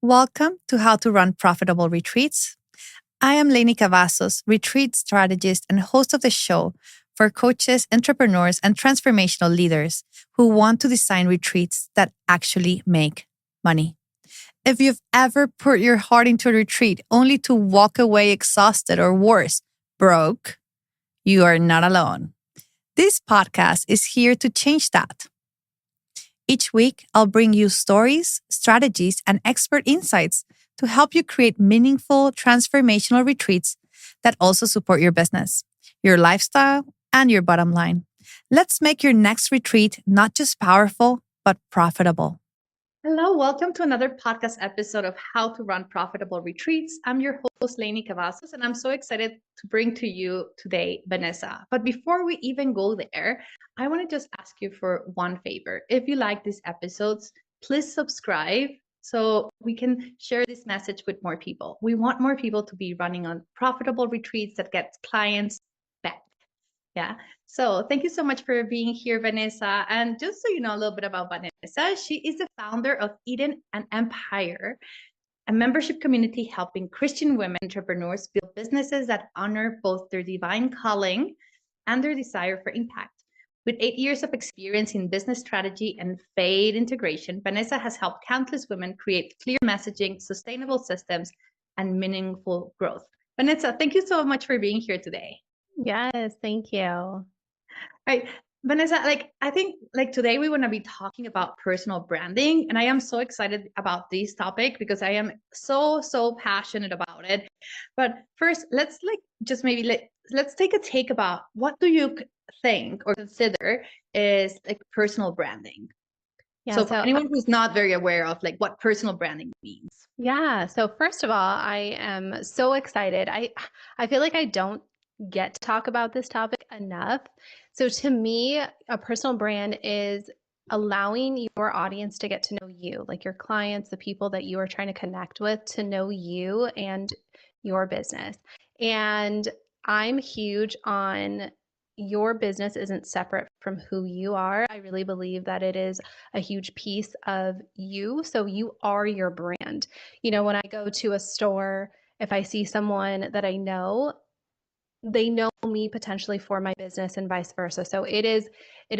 Welcome to How to Run Profitable Retreats. I am Lainey Cavazos, retreat strategist and host of the show for coaches, entrepreneurs, and transformational leaders who want to design retreats that actually make money. If you've ever put your heart into a retreat only to walk away exhausted or worse, broke, you are not alone. This podcast is here to change that. Each week, I'll bring you stories, strategies, and expert insights to help you create meaningful, transformational retreats that also support your business, your lifestyle, and your bottom line. Let's make your next retreat not just powerful, but profitable. Hello, welcome to another podcast episode of How to Run Profitable Retreats. I'm your host, Lainey Cavazos, and I'm so excited to bring to you today, Vanessa. But before we even go there, I want to just ask you for one favor. If you like these episodes, please subscribe so we can share this message with more people. We want more people to be running on profitable retreats that get clients back. Yeah. So thank you so much for being here, Vanessa. And just so you know a little bit about Vanessa, she is the founder of Eden and Empire, a membership community helping Christian women entrepreneurs build businesses that honor both their divine calling and their desire for impact. With 8 years of experience in business strategy and faith integration, Vanessa has helped countless women create clear messaging, sustainable systems, and meaningful growth. Vanessa, thank you so much for being here today. Yes, thank you. Right. Vanessa, I think today we want to be talking about personal branding, and I am so excited about this topic because I am so passionate about it. But first, let's just maybe let's take about what do you think or consider is like personal branding? Yeah, So for anyone who's not very aware of what personal branding means. yeah. So first of all, I am so excited. I feel like I don't get to talk about this topic enough. So to me, a personal brand is allowing your audience to get to know you, like your clients, the people that you are trying to connect with, to know you and your business. And I'm huge on your business isn't separate from who you are. I really believe that it is a huge piece of you. So you are your brand. You know, when I go to a store, if I see someone that I know, they know me potentially for my business and vice versa. So it is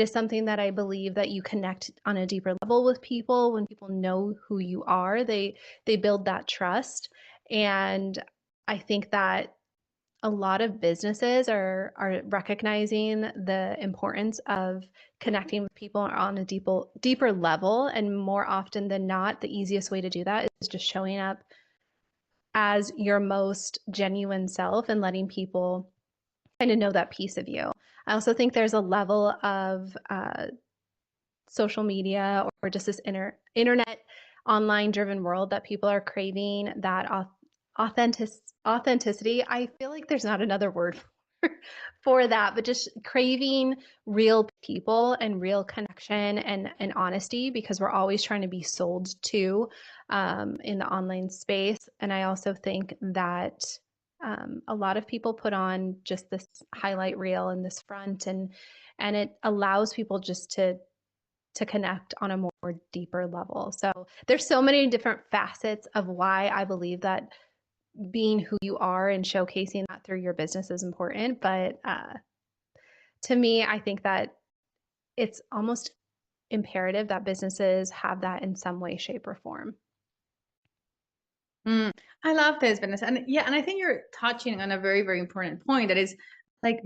something that I believe that you connect on a deeper level with people. When people know who you are, they build that trust. And I think that a lot of businesses are recognizing the importance of connecting with people on a deeper level, and more often than not, the easiest way to do that is just showing up as your most genuine self and letting people kind of know that piece of you. I also think there's a level of social media or just this internet online driven world that people are craving that authenticity. I feel like there's not another word for that, but just craving real people and real connection and honesty, because we're always trying to be sold to in the online space. And I also think that a lot of people put on just this highlight reel and this front, and it allows people just to connect on a more deeper level. So there's so many different facets of why I believe that being who you are and showcasing that through your business is important. But to me, I think that it's almost imperative that businesses have that in some way, shape, or form. I love this, Vanessa. And yeah, and I think you're touching on a very important point that is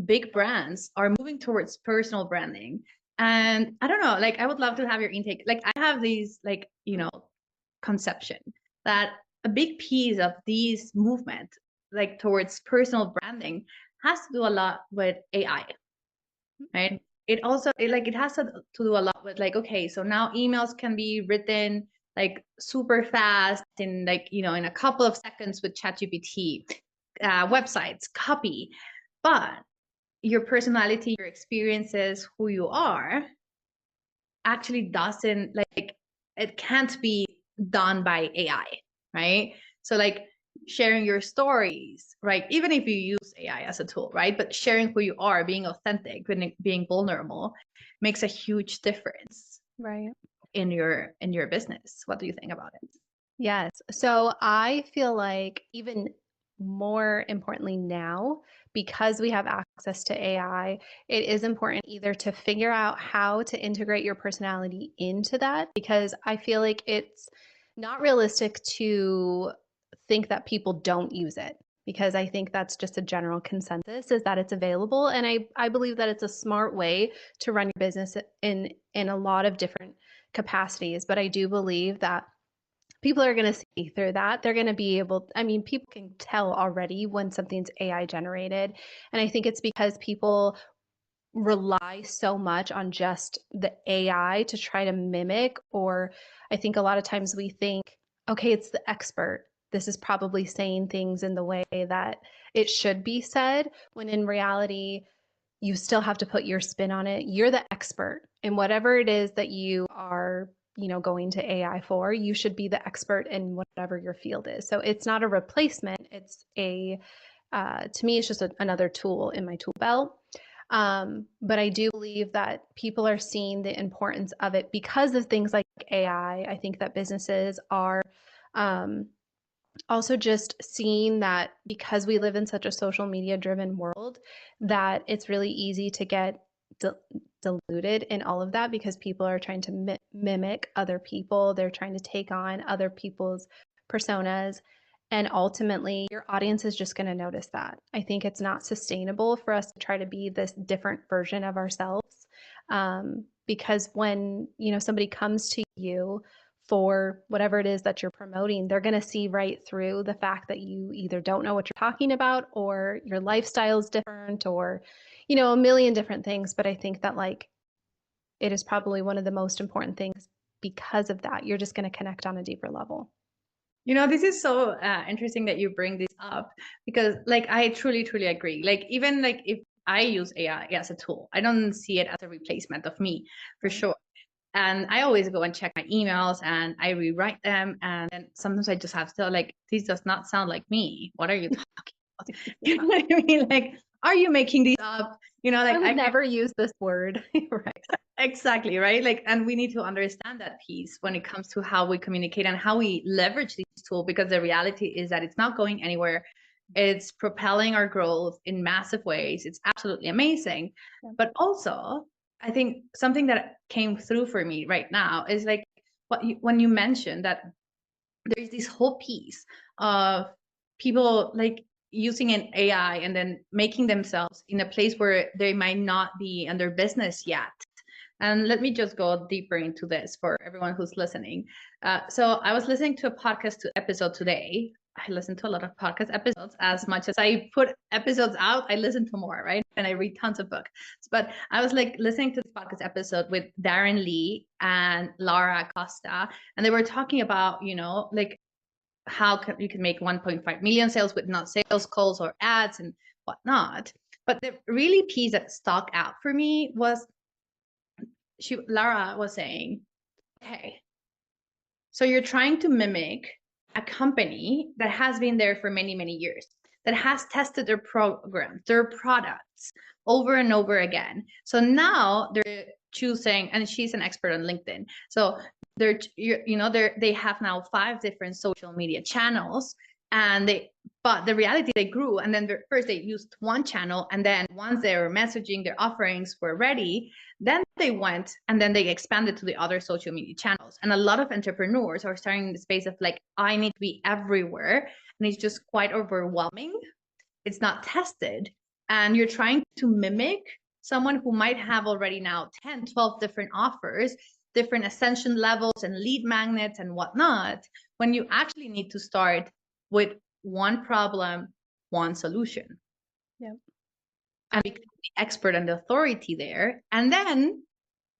big brands are moving towards personal branding. And I don't know, I would love to have your intake. I have these conception that a big piece of these movement towards personal branding has to do a lot with AI, right? It also it has to do a lot with okay, so now emails can be written super fast in in a couple of seconds with ChatGPT, websites, copy, but your personality, your experiences, who you are, actually doesn't it can't be done by AI, right? So sharing your stories, right? Even if you use AI as a tool, right? But sharing who you are, being authentic, being vulnerable makes a huge difference, Right. in your business. What do you think about it? Yes. So I feel like even more importantly now, because we have access to AI, it is important either to figure out how to integrate your personality into that, because I feel like it's not realistic to think that people don't use it. Because I think that's just a general consensus is that it's available. And I believe that it's a smart way to run your business in a lot of different capacities. But I do believe that people are going to see through that. They're going to be able, I mean, people can tell already when something's AI generated. And I think it's because people rely so much on just the AI to try to mimic, or I think a lot of times we think, okay, it's the expert. This is probably saying things in the way that it should be said, when in reality, you still have to put your spin on it. You're the expert in whatever it is that you are, going to AI for. You should be the expert in whatever your field is. So it's not a replacement. It's to me, it's just another tool in my tool belt. But I do believe that people are seeing the importance of it because of things like AI. I think that businesses are um, also just seeing that because we live in such a social media driven world, that it's really easy to get diluted in all of that, because people are trying to mimic other people. They're trying to take on other people's personas. And ultimately, your audience is just going to notice that. I think it's not sustainable for us to try to be this different version of ourselves. Because when, somebody comes to you for whatever it is that you're promoting, they're going to see right through the fact that you either don't know what you're talking about, or your lifestyle is different, or, a million different things. But I think that it is probably one of the most important things because of that. You're just going to connect on a deeper level. This is so interesting that you bring this up, because I truly, truly agree. Even if I use AI as a tool, I don't see it as a replacement of me, for sure. And I always go and check my emails and I rewrite them. And then sometimes I just have to this does not sound like me. What are you talking about? You know what I mean? Are you making these up? I would never use this word. Right. Exactly. Right. And we need to understand that piece when it comes to how we communicate and how we leverage these tools, because the reality is that it's not going anywhere. It's propelling our growth in massive ways. It's absolutely amazing. Yeah. But also, I think something that came through for me right now is when you mentioned that there's this whole piece of people using an AI and then making themselves in a place where they might not be in their business yet. And let me just go deeper into this for everyone who's listening. So I was listening to a podcast episode today. I listen to a lot of podcast episodes. As much as I put episodes out, I listen to more, right? And I read tons of books. But I was listening to this podcast episode with Darren Lee and Laura Costa, and they were talking about, how you can make 1.5 million sales with not sales calls or ads and whatnot. But the really piece that stuck out for me was Lara was saying, okay, so you're trying to mimic a company that has been there for many, many years, that has tested their program, their products over and over again. So now they're choosing, and she's an expert on LinkedIn. So they have now 5 different social media channels, but the reality, they grew, and then first they used one channel, and then once their messaging, their offerings were ready, then they went and then they expanded to the other social media channels. And a lot of entrepreneurs are starting in the space of I need to be everywhere, and it's just quite overwhelming. It's not tested, and you're trying to mimic someone who might have already now 10, 12 different offers, different ascension levels and lead magnets and whatnot, when you actually need to start with one problem, one solution. Yep. And become the expert and the authority there. And then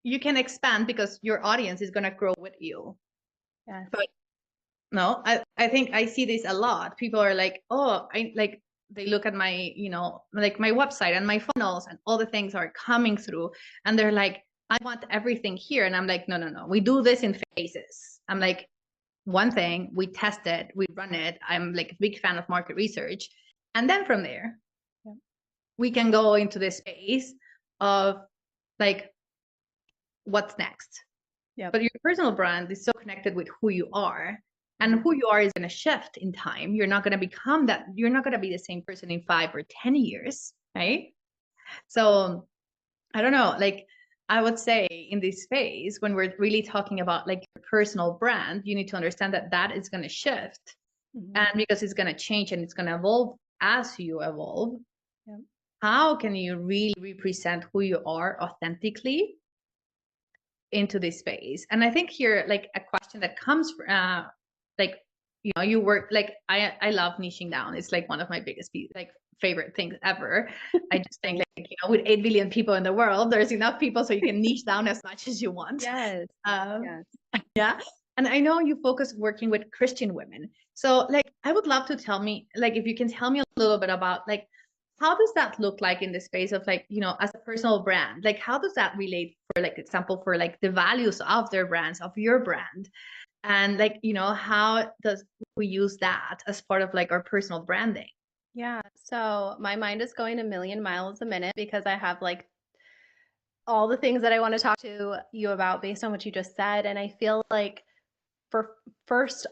you can expand because your audience is going to grow with you. Yes. But no, I think I see this a lot. People are they look at my, my website and my funnels and all the things are coming through, and they're like, I want everything here. And I'm like, no. We do this in phases. I'm like, one thing, we test it, we run it. I'm a big fan of market research. And then from there, we can go into this space of what's next. Yeah. But your personal brand is so connected with who you are. And who you are is going to shift in time. You're not going to become that. You're not going to be the same person in 5 or 10 years, right? So I don't know, like I would say in this phase, when we're really talking about like your personal brand, you need to understand that that is going to shift. And because it's going to change and it's going to evolve as you evolve, how can you really represent who you are authentically into this space? And I think here, like a question that comes, like, you know, you work, like, I love niching down. It's like one of my biggest, like, favorite things ever. I just think, like, you know, with 8 billion people in the world, there's enough people so you can niche down as much as you want. Yes. Yeah. And I know you focus working with Christian women. So, like, I would love to tell me, like, if you can tell me a little bit about, like, how does that look like in the space of, like, you know, as a personal brand? Like, how does that relate, for like example, for like the values of their brands, of your brand? And, like, you know, how does we use that as part of like our personal branding? Yeah. So my mind is going a million miles a minute because I have like all the things that I want to talk to you about based on what you just said. And I feel like for first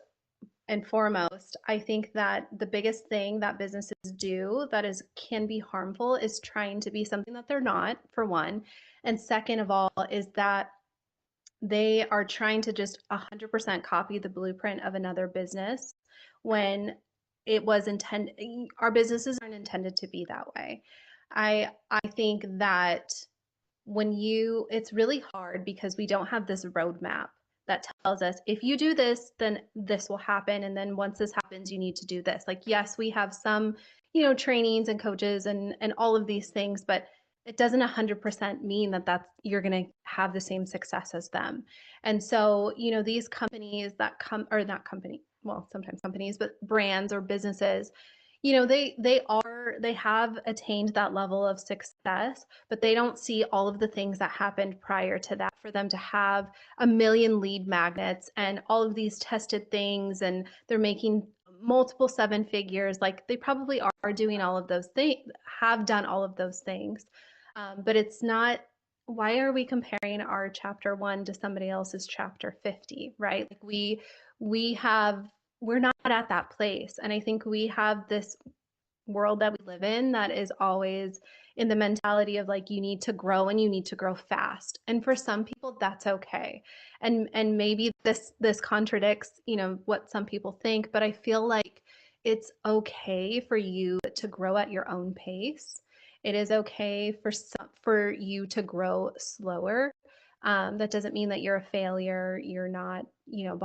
and foremost, I think that the biggest thing that businesses do that is can be harmful is trying to be something that they're not, for one. And second of all, is that they are trying to just 100% copy the blueprint of another business when it was intended, our businesses aren't intended to be that way. I think that it's really hard because we don't have this roadmap that tells us if you do this, then this will happen. And then once this happens, you need to do this. Like, yes, we have some, trainings and coaches and all of these things, but it doesn't 100% mean that you're going to have the same success as them. And so, these companies that come, or not company, well, sometimes companies, but brands or businesses, they have attained that level of success, but they don't see all of the things that happened prior to that for them to have a million lead magnets and all of these tested things, and they're making multiple 7 figures. Like, they probably are doing all of those things, have done all of those things, but it's not. Why are we comparing our chapter 1 to somebody else's chapter 50, right? Like, we're not at that place. And I think we have this world that we live in that is always in the mentality of like, you need to grow and you need to grow fast. And for some people that's okay. And maybe this contradicts, what some people think, but I feel like it's okay for you to grow at your own pace. It is okay for you to grow slower. That doesn't mean that you're a failure. You're not,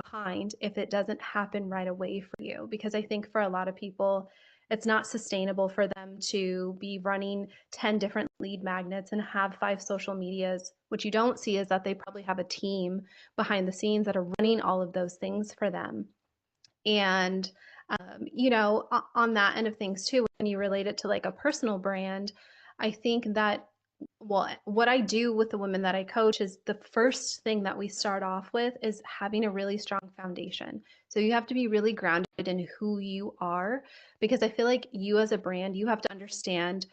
behind if it doesn't happen right away for you. Because I think for a lot of people, it's not sustainable for them to be running 10 different lead magnets and have 5 social medias. What you don't see is that they probably have a team behind the scenes that are running all of those things for them. And, on that end of things too, when you relate it to like a personal brand, I think that, well, what I do with the women that I coach is the first thing that we start off with is having a really strong foundation. So you have to be really grounded in who you are, because I feel like you as a brand, you have to understand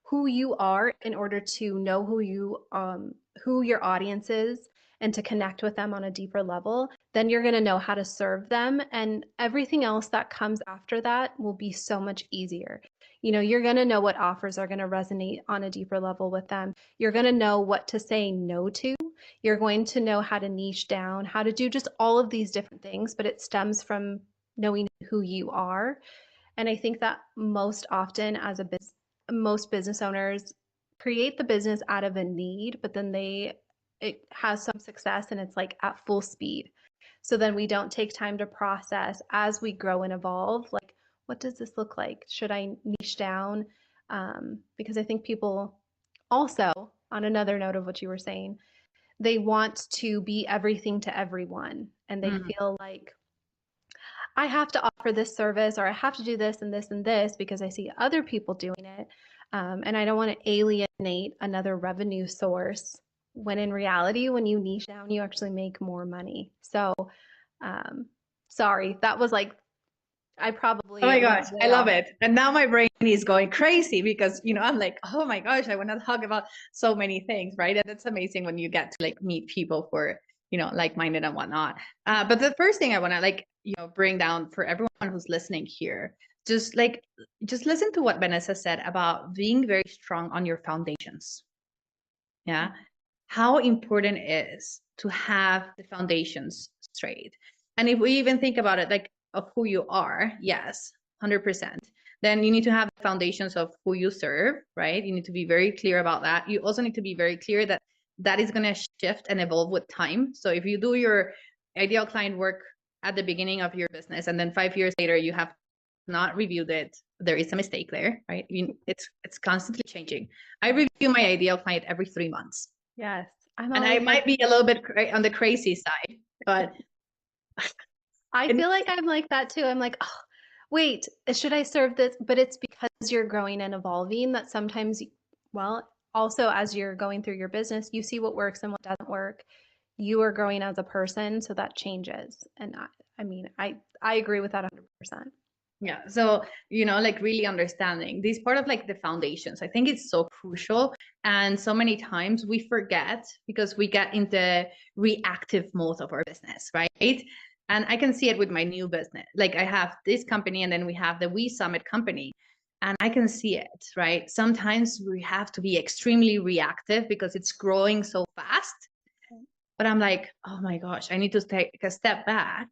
who you are in order to know who your audience is and to connect with them on a deeper level. Then you're going to know how to serve them, and everything else that comes after that will be so much easier. You're going to know what offers are going to resonate on a deeper level with them. You're going to know what to say no to. You're going to know how to niche down, how to do just all of these different things, but it stems from knowing who you are. And I think that most often most business owners create the business out of a need, but then it has some success and it's like at full speed. So then we don't take time to process as we grow and evolve, like, what does this look like? Should I niche down? Because I think people also, on another note of what you were saying, they want to be everything to everyone. And they feel like, I have to offer this service, or I have to do this and this and this because I see other people doing it. And I don't want to alienate another revenue source, when in reality, when you niche down, you actually make more money. So, sorry, that was like, I probably. Oh my gosh, I love it. And now my brain is going crazy because, I'm like, oh my gosh, I want to talk about so many things, right? And it's amazing when you get to like meet people for like-minded and whatnot. But the first thing I want to bring down for everyone who's listening here, just listen to what Vanessa said about being very strong on your foundations. Yeah. How important it is to have the foundations straight. And if we even think about it, like of who you are, yes, 100%. Then you need to have the foundations of who you serve, right? You need to be very clear about that. You also need to be very clear that that is going to shift and evolve with time. So if you do your ideal client work at the beginning of your business and then 5 years later you have not reviewed it, there is a mistake there, right? It's constantly changing. I review my ideal client every 3 months. Yes. And I might be a little bit on the crazy side, but I feel like I'm like that too. I'm like, oh, wait, should I serve this? But it's because you're growing and evolving that sometimes, well, also as you're going through your business, you see what works and what doesn't work. You are growing as a person, so that changes. And I agree with that 100%. yeah. So, like really understanding these part of like the foundations, I think it's so crucial. And so many times we forget because we get into reactive mode of our business, right? And I can see it with my new business. Like I have this company and then we have the We Summit company. And I can see it, right? Sometimes we have to be extremely reactive because it's growing so fast. But I'm like, oh my gosh, I need to take a step back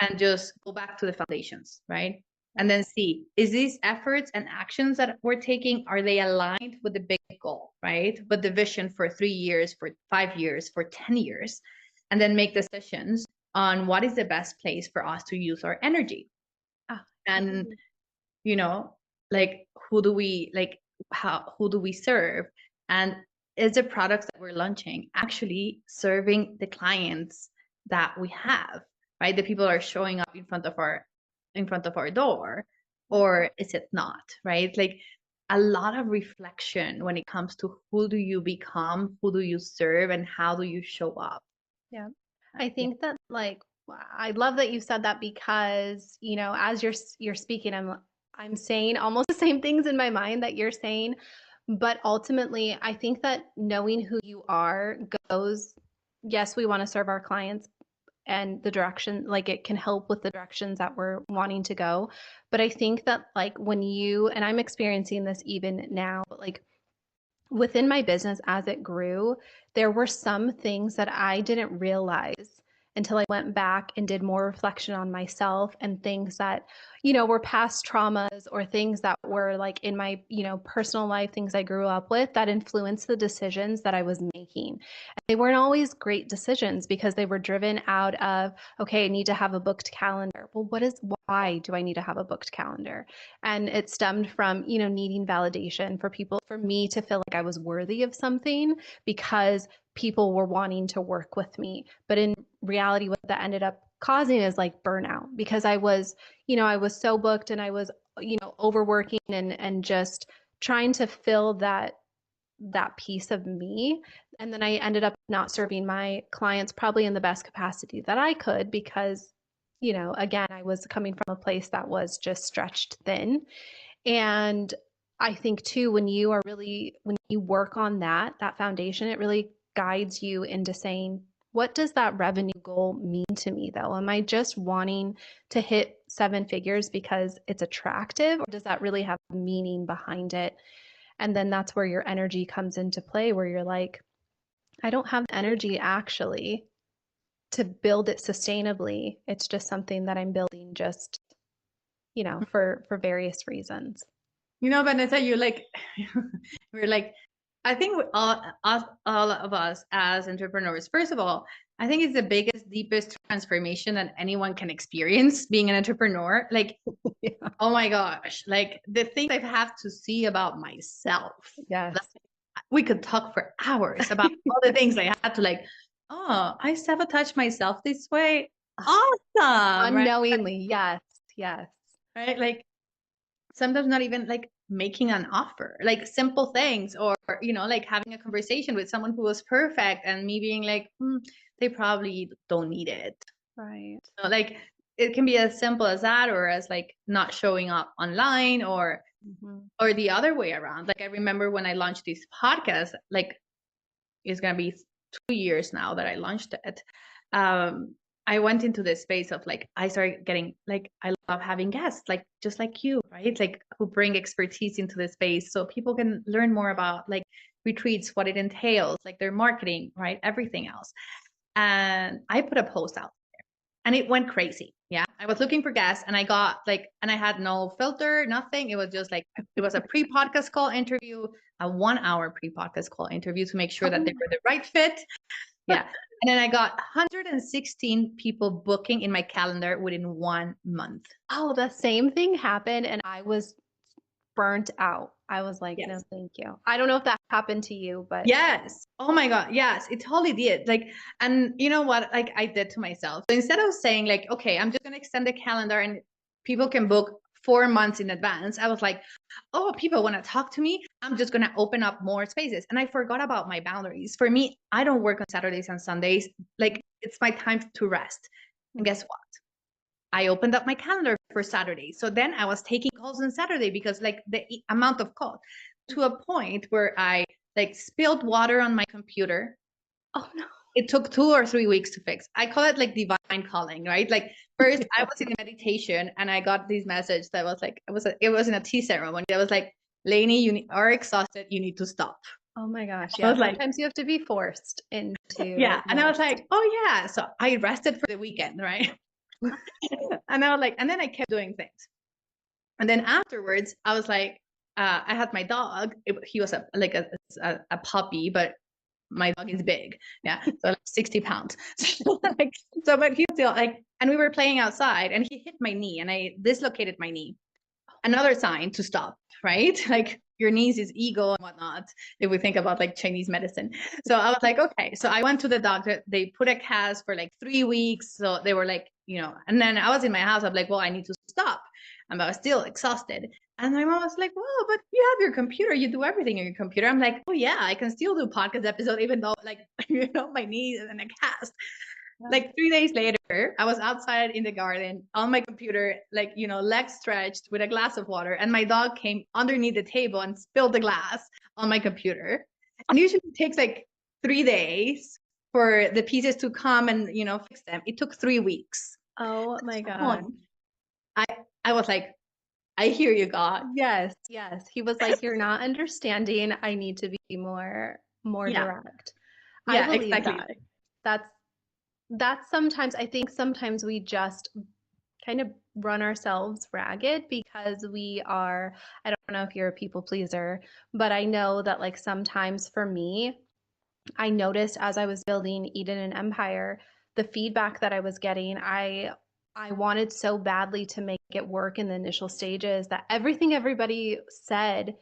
and just go back to the foundations, right? And then see, is these efforts and actions that we're taking, are they aligned with the big goal, right? With the vision for 3 years, for 5 years, for 10 years, and then make decisions on what is the best place for us to use our energy. And, like who do we serve? And is the products that we're launching actually serving the clients that we have? Right? The people are showing up in front of our door, or is it not? Right? Like a lot of reflection when it comes to who do you become, who do you serve, and how do you show up. Yeah. I think that I love that you said that because, as you're speaking, I'm saying almost the same things in my mind that you're saying, but ultimately I think that knowing who you are goes, yes, we want to serve our clients and the direction, like it can help with the directions that we're wanting to go. But I think that like and I'm experiencing this even now, but like within my business as it grew, there were some things that I didn't realize until I went back and did more reflection on myself and things that, were past traumas or things that were like in my, personal life, things I grew up with that influenced the decisions that I was making. And they weren't always great decisions because they were driven out of, okay, I need to have a booked calendar. Well, why do I need to have a booked calendar? And it stemmed from, needing validation for me to feel like I was worthy of something because people were wanting to work with me. But in reality, what that ended up causing is like burnout because I was so booked and I was, overworking and just trying to fill that piece of me. And then I ended up not serving my clients probably in the best capacity that I could because, again, I was coming from a place that was just stretched thin. And I think too, when you work on that foundation, it really guides you into saying, what does that revenue goal mean to me though? Am I just wanting to hit 7 figures because it's attractive, or does that really have meaning behind it? And then that's where your energy comes into play, where you're like, I don't have the energy actually to build it sustainably. It's just something that I'm building just, for various reasons. Vanessa, we're like, I think all of us as entrepreneurs, first of all, I think it's the biggest, deepest transformation that anyone can experience being an entrepreneur. Like, yeah. Oh my gosh, like the things I have to see about myself. Yes. We could talk for hours about all the things I had to oh, I sabotage myself this way. Awesome. Unknowingly. Right? Yes. Right. Like sometimes not even like making an offer, like simple things, or, like having a conversation with someone who was perfect and me being like, they probably don't need it. Right. Like it can be as simple as that, or as like not showing up online, or the other way around. Like I remember when I launched this podcast, like it's going to be 2 years now that I launched it, I went into this space of like, I started getting like, I love having guests, like just like you, right? Like who bring expertise into the space so people can learn more about like retreats, what it entails, like their marketing, right? Everything else. And I put a post out and it went crazy. Yeah. I was looking for guests and I got like, and I had no filter, nothing. It was just like, it was a pre-podcast call interview, a 1 hour pre-podcast call interview to make sure that they were the right fit. Yeah. And then I got 116 people booking in my calendar within 1 month. Oh, the same thing happened. And I was burnt out. I was like, Yes. no, thank you. I don't know if that happened to you, but Yes. Oh my God. Yes, it totally did. Like, and you know what, like I did to myself. So instead of saying like, okay, I'm just going to extend the calendar and people can book 4 months in advance, I was like, oh, people want to talk to me, I'm just going to open up more spaces. And I forgot about my boundaries. For me, I don't work on Saturdays and Sundays. Like it's my time to rest. And guess what? I opened up my calendar for Saturday. So then I was taking calls on Saturday because like the amount of calls to a point where I like spilled water on my computer. oh no. It took 2 or 3 weeks to fix. I call it like divine calling, right? Like first I was in meditation and I got this message that was like, it was in a tea ceremony. That was like, Lainey, you are exhausted. You need to stop. Oh my gosh. I Yeah. was like, Sometimes you have to be forced into yeah. And I was rest. like, oh yeah. So I rested for the weekend, right? And I was like, and then I kept doing things. And then afterwards, I was like, I had my dog. He was like a puppy, but my dog is big. Yeah. So like 60 pounds. So, but he's still like, and we were playing outside and he hit my knee and I dislocated my knee. Another sign to stop, right? Like your knees is ego and whatnot, if we think about like Chinese medicine. So I was like, okay. So I went to the doctor. They put a cast for like 3 weeks. So they were like, and then I was in my house. I'm like, well, I need to stop. And I was still exhausted. And my mom was like, well, but you have your computer. You do everything on your computer. I'm like, oh yeah, I can still do podcast episode, even though like, my knee is in a cast. Like 3 days later, I was outside in the garden on my computer, like, legs stretched with a glass of water. And my dog came underneath the table and spilled the glass on my computer. And usually it takes like 3 days for the pieces to come and, fix them. It took 3 weeks. Oh my God. I was like, I hear you, God. Yes. Yes. He was like, you're not understanding. I need to be more Yeah. direct. Yeah, I believe exactly. that's sometimes, I think sometimes we just kind of run ourselves ragged because we are, I don't know if you're a people pleaser, but I know that like sometimes for me, I noticed as I was building Eden and Empire, the feedback that I was getting, I wanted so badly to make it work in the initial stages that everything everybody said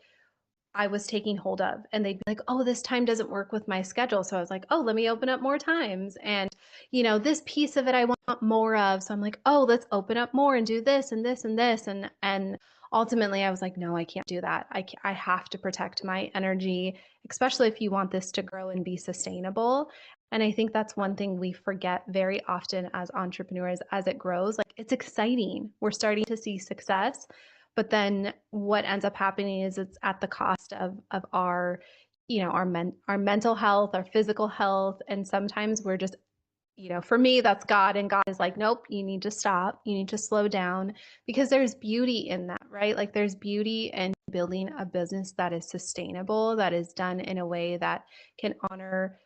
I was taking hold of. And they'd be like, oh, this time doesn't work with my schedule. So I was like, oh, let me open up more times. And, this piece of it I want more of. So I'm like, oh, let's open up more and do this and this and this. And ultimately I was like, no, I can't do that. I have to protect my energy, especially if you want this to grow and be sustainable. And I think that's one thing we forget very often as entrepreneurs as it grows. Like it's exciting. We're starting to see success. But then what ends up happening is it's at the cost of our, our mental health, our physical health. And sometimes we're just, for me, that's God. And God is like, nope, you need to stop. You need to slow down because there's beauty in that, right? Like there's beauty in building a business that is sustainable, that is done in a way that can honor,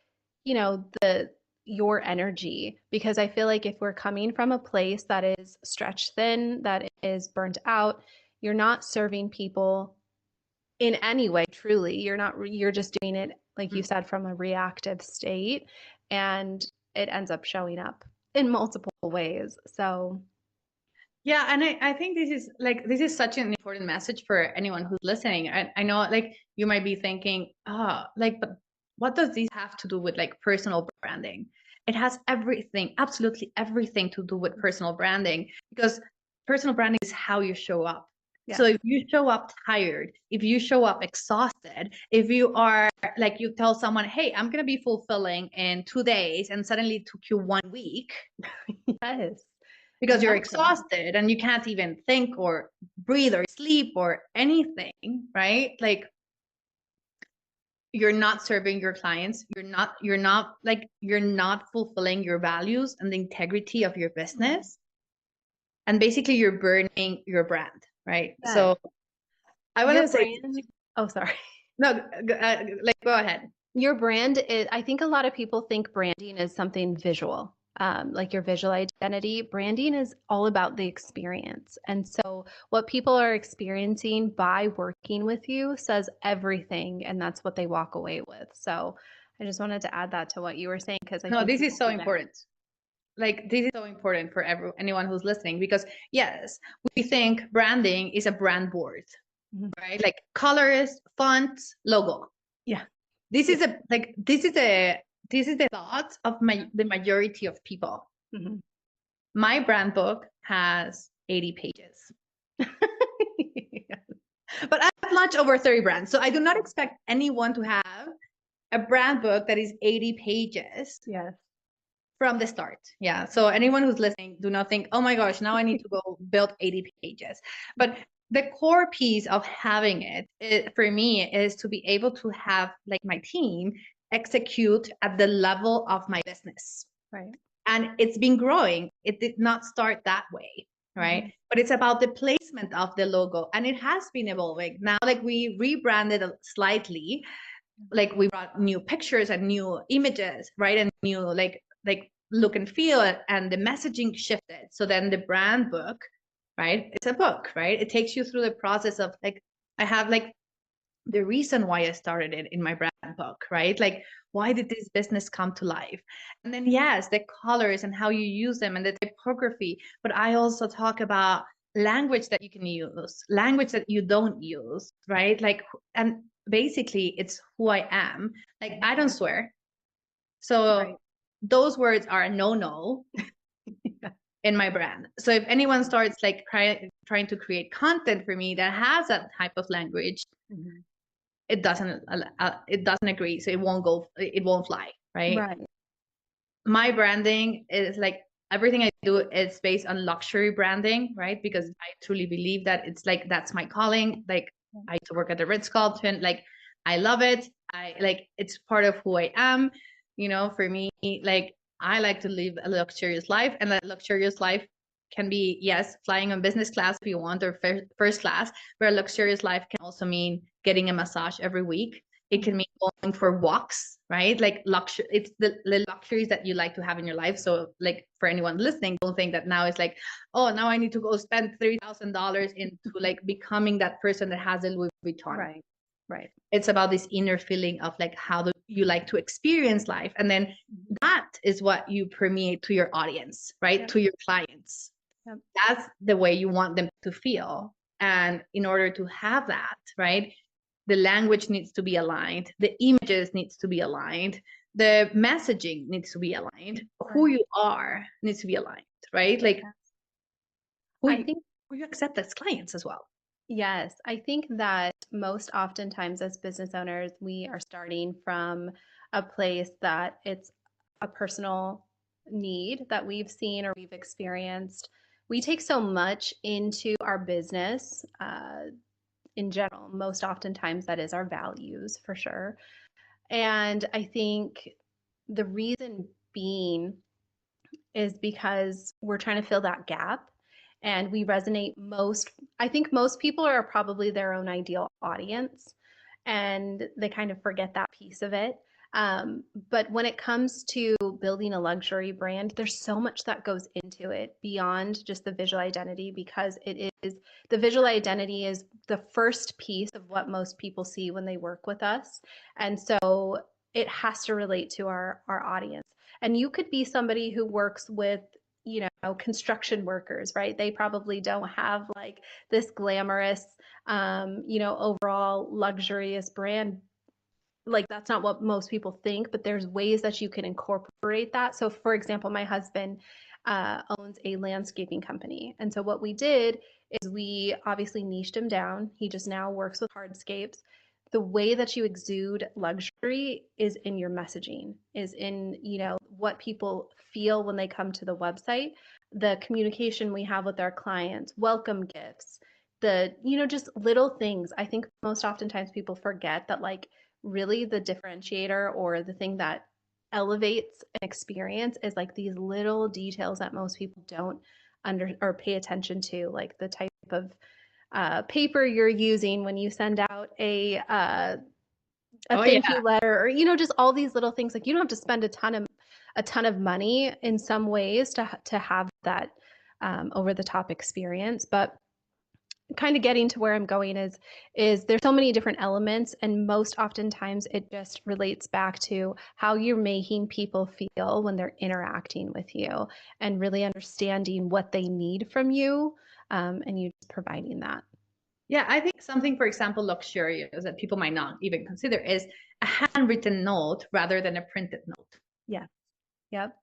your energy. Because I feel like if we're coming from a place that is stretched thin, that is burnt out, you're not serving people in any way, truly. You're just doing it, like you said, from a reactive state. And it ends up showing up in multiple ways. So yeah, and I think this is such an important message for anyone who's listening. I know like you might be thinking, but what does this have to do with like personal branding? It has everything, absolutely everything to do with personal branding, because personal branding is how you show up. yeah. So if you show up tired, if you show up exhausted, if you are like, you tell someone, hey, I'm going to be fulfilling in 2 days, and suddenly it took you 1 week Yes. because you're Exactly. exhausted and you can't even think or breathe or sleep or anything, right? Like you're not serving your clients. You're not fulfilling your values and the integrity of your business. And basically you're burning your brand, right? Yes. So I want to Your say, brand, oh, sorry. no, go ahead. Your brand is, I think a lot of people think branding is something visual, like your visual identity. Branding is all about the experience. And so what people are experiencing by working with you says everything, and that's what they walk away with. So I just wanted to add that to what you were saying, because I No, think this is so do that. important. Like, this is so important for anyone who's listening, because yes, we think branding is a brand board, Mhm. right? Like colors, fonts, logo. Yeah. This is the thoughts of the majority of people. Mhm. My brand book has 80 pages, but I've launched over 30 brands. So I do not expect anyone to have a brand book that is 80 pages Yes. from the start. Yeah. So anyone who's listening, do not think, oh my gosh, now I need to go build 80 pages. But the core piece of having it for me is to be able to have like my team execute at the level of my business. Right. And it's been growing. It did not start that way, right? Mhm. But it's about the placement of the logo, and it has been evolving. Now, like, we rebranded slightly, like we brought new pictures and new images, right? And new like look and feel, and the messaging shifted. So then the brand book, right? It's a book, right? It takes you through the process of like, I have like the reason why I started it in my brand book, right? Like, why did this business come to life? And then, yes, the colors and how you use them and the typography. But I also talk about language that you can use, language that you don't use, right? Like, and basically it's who I am. Like, I don't swear. So Right. those words are a no in my brand. So if anyone starts like trying to create content for me that has that type of language, Mhm. it doesn't agree, so it won't fly, right? Right. My branding is like, everything I do is based on luxury branding, right? Because I truly believe that it's like, that's my calling. Like, I used to work at the Ritz-Carlton. Like, I love it. It's part of who I am. For me, like, I like to live a luxurious life, and that luxurious life can be, yes, flying on business class if you want, or first class, but a luxurious life can also mean getting a massage every week. It can mean going for walks, right? Like, luxury, it's the luxuries that you like to have in your life. So like, for anyone listening, don't think that now it's like, oh, now I need to go spend $3,000 into like becoming that person that has a Louis Vuitton. Right. Right. It's about this inner feeling of like, how do you like to experience life? And then that is what you permeate to your audience, right? Yep. To your clients. Yep. That's the way you want them to feel. And in order to have that, right, the language needs to be aligned, the images needs to be aligned, the messaging needs to be aligned, who you are needs to be aligned, right? Like, who you accept as clients as well. Yes, I think that most oftentimes as business owners, we are starting from a place that it's a personal need that we've seen or we've experienced. We take so much into our business in general. Most oftentimes, that is our values for sure. And I think the reason being is because we're trying to fill that gap, and we resonate most. I think most people are probably their own ideal audience, and they kind of forget that piece of it. But when it comes to building a luxury brand, there's so much that goes into it beyond just the visual identity, because the visual identity is the first piece of what most people see when they work with us. And so it has to relate to our audience. And you could be somebody who works with, construction workers, right? They probably don't have like this glamorous, overall luxurious brand. Like, that's not what most people think, but there's ways that you can incorporate that. So for example, my husband owns a landscaping company. And so what we did is we obviously niched him down. He just now works with hardscapes. The way that you exude luxury is in your messaging, is in, what people feel when they come to the website, the communication we have with our clients, welcome gifts, just little things. I think most oftentimes people forget that, like, really the differentiator or the thing that elevates an experience is like these little details that most people don't under or pay attention to, like the type of paper you're using when you send out a Oh thank yeah. you letter, or just all these little things. Like you don't have to spend a ton of money in some ways to have that over the top experience. But kind of getting to where I'm going is there's so many different elements, and most oftentimes it just relates back to how you're making people feel when they're interacting with you, and really understanding what they need from you, and you just providing that. Yeah, I think something, for example, luxurious that people might not even consider is a handwritten note rather than a printed note. Yeah. Yep.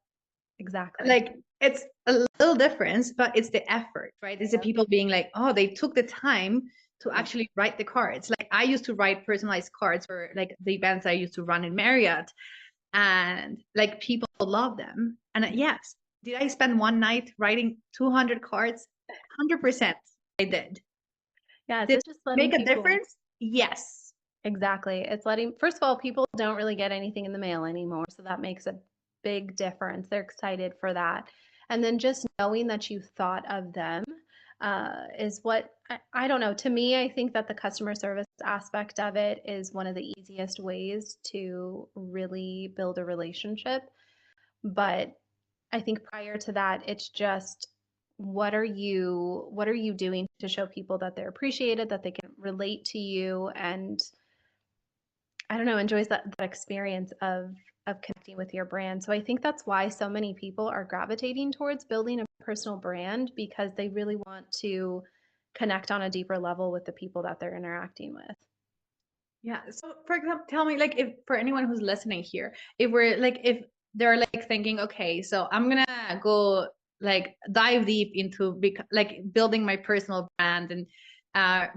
Exactly. Like it's a little difference, but it's the effort, right? It's the people being like, oh, they took the time to actually write the cards. Like I used to write personalized cards for like the events I used to run in Marriott, and like people love them. And yes, did I spend one night writing 200 cards? 100% I did. Yeah, Did it's it just letting make a people. difference? Yes. Exactly. It's letting, first of all, people don't really get anything in the mail anymore. So that makes a big difference. They're excited for that. And then just knowing that you thought of them is what, I don't know. To me, I think that the customer service aspect of it is one of the easiest ways to really build a relationship. But I think prior to that, it's just what are you doing to show people that they're appreciated, that they can relate to you, and I don't know, enjoys that experience of connecting with your brand. So I think that's why so many people are gravitating towards building a personal brand, because they really want to connect on a deeper level with the people that they're interacting with. Yeah. So for example, tell me, like, if for anyone who's listening here, if they're like thinking, okay, so I'm gonna go like dive deep into like building my personal brand and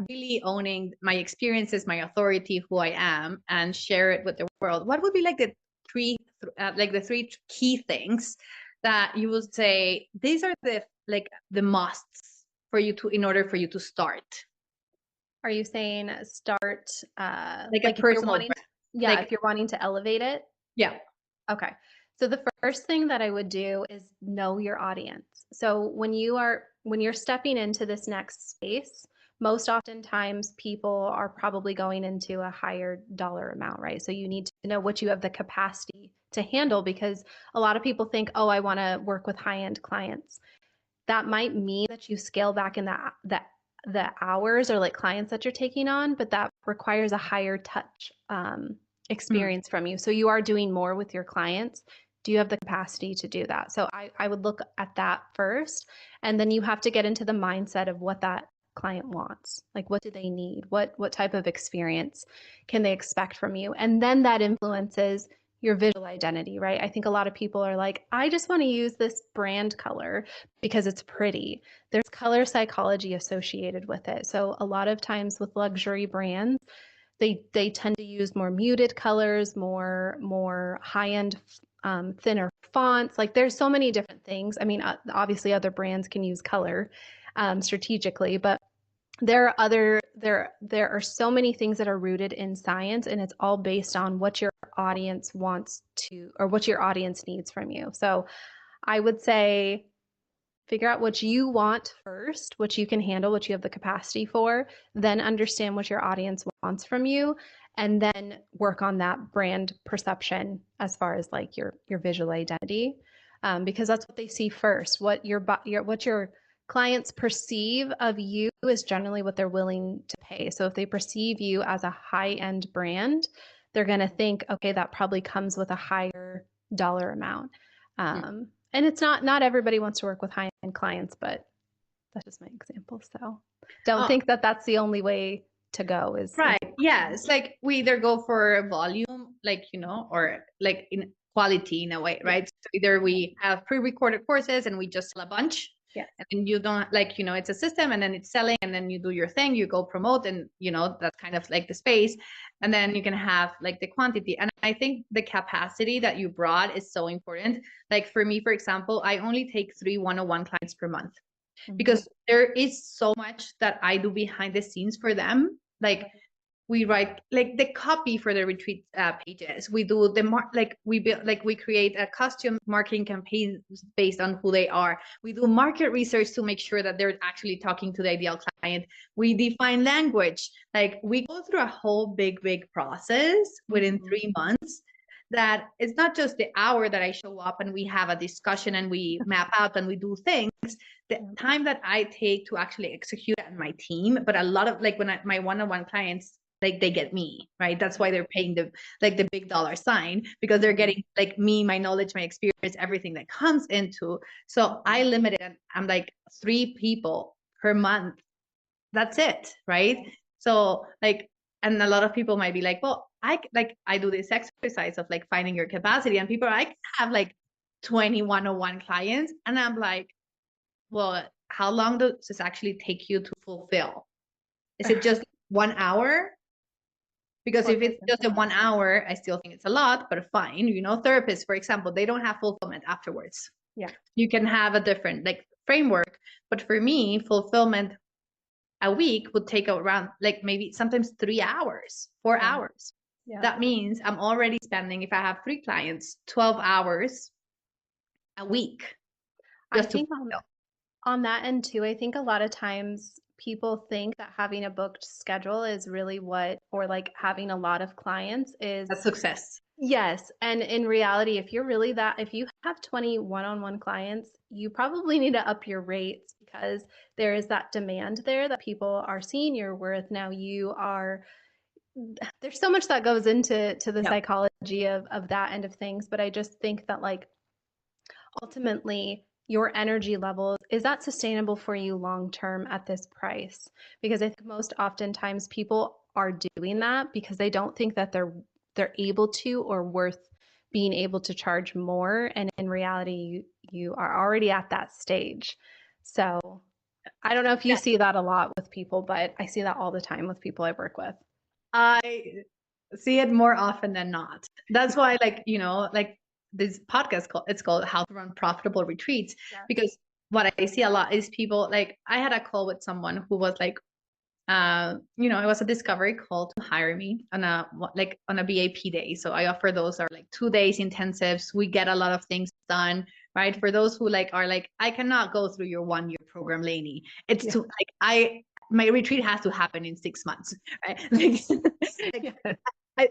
really owning my experiences, my authority, who I am, and share it with the world. What would be like the three key things that you would say these are the musts for you to in order for you to start Are you saying start like a like if you're personal wanting brand? yeah, Like if you're wanting to elevate it? yeah. Okay. So the first thing that I would do is know your audience. So when you're stepping into this next space, most oftentimes people are probably going into a higher dollar amount, right? So you need to know what you have the capacity to handle, because a lot of people think, "Oh, I want to work with high-end clients." That might mean that you scale back in the hours or like clients that you're taking on, but that requires a higher touch experience from you. So you are doing more with your clients. Do you have the capacity to do that? So I would look at that first, and then you have to get into the mindset of what that client wants. Like, what do they need? What type of experience can they expect from you? And then that influences your visual identity, right? I think a lot of people are like, I just want to use this brand color because it's pretty. There's color psychology associated with it. So a lot of times with luxury brands, they tend to use more muted colors, more high-end, thinner fonts. Like there's so many different things. I mean, obviously other brands can use color strategically, but there are so many things that are rooted in science, and it's all based on what your audience wants to, or what your audience needs from you. So I would say figure out what you want first, what you can handle, what you have the capacity for, then understand what your audience wants from you, and then work on that brand perception as far as like your visual identity, because that's what they see first. What your clients perceive of you is generally what they're willing to pay. So if they perceive you as a high-end brand, they're going to think, okay, that probably comes with a higher dollar amount. And it's not everybody wants to work with high-end clients, but that's just my example. So don't Oh, think that that's the only way to go is right. Yeah. It's like we either go for volume, or like in quality in a way, right? So either we have pre-recorded courses and we just sell a bunch. Yes. And then you don't it's a system and then it's selling and then you do your thing, you go promote and that's kind of like the space. And then you can have like the quantity. And I think the capacity that you brought is so important. Like for me, for example, I only take 3 one-on-one clients per month because there is so much that I do behind the scenes for them. Like we write like the copy for the retreat pages. We do we create a costume marketing campaign based on who they are. We do market research to make sure that they're actually talking to the ideal client. We define language. Like we go through a whole big process within 3 months, that it's not just the hour that I show up and we have a discussion and we map out and we do things. The time that I take to actually execute and my team, but a lot of like when my one-on-one clients, like they get me, right? That's why they're paying the big dollar sign, because they're getting like me, my knowledge, my experience, everything that comes into. So I limit it, and I'm like 3 people per month. That's it, right? So like, and a lot of people might be like, well, I do this exercise of like finding your capacity, and people are like, I have like 20 one-on-one clients, and I'm like, well, how long does this actually take you to fulfill? Is it just 1 hour? Because if it's just a 1 hour, I still think it's a lot, but fine. You know, therapists, for example, they don't have fulfillment afterwards. Yeah. You can have a different like framework, but for me, fulfillment a week would take around like maybe sometimes 3 hours, 4 hours. Yeah. That means I'm already spending, if I have 3 clients, 12 hours a week. I think on that end too, I think a lot of times people think that having a booked schedule is really what, or like having a lot of clients is a success. Yes. And in reality, if you have 20 one-on-one clients, you probably need to up your rates, because there is that demand there that people are seeing your worth. Now there's so much that goes into the psychology of that end of things. But I just think that like ultimately your energy levels, is that sustainable for you long term at this price? Because I think most oftentimes people are doing that because they don't think that they're able to or worth being able to charge more, and in reality you are already at that stage. So I don't know if you see that a lot with people, but I see that all the time with people I work with. I see it more often than not. That's why, like, you know, like this podcast it's called How to Run Profitable Retreats. Because what I see a lot is people, like, I had a call with someone who was like, you know, it was a discovery call to hire me on a BAP day. So I offer those are like 2 days intensives. We get a lot of things done, right? For those who like are like, I cannot go through your 1-year program, Lainey. It's too like my retreat has to happen in 6 months, right?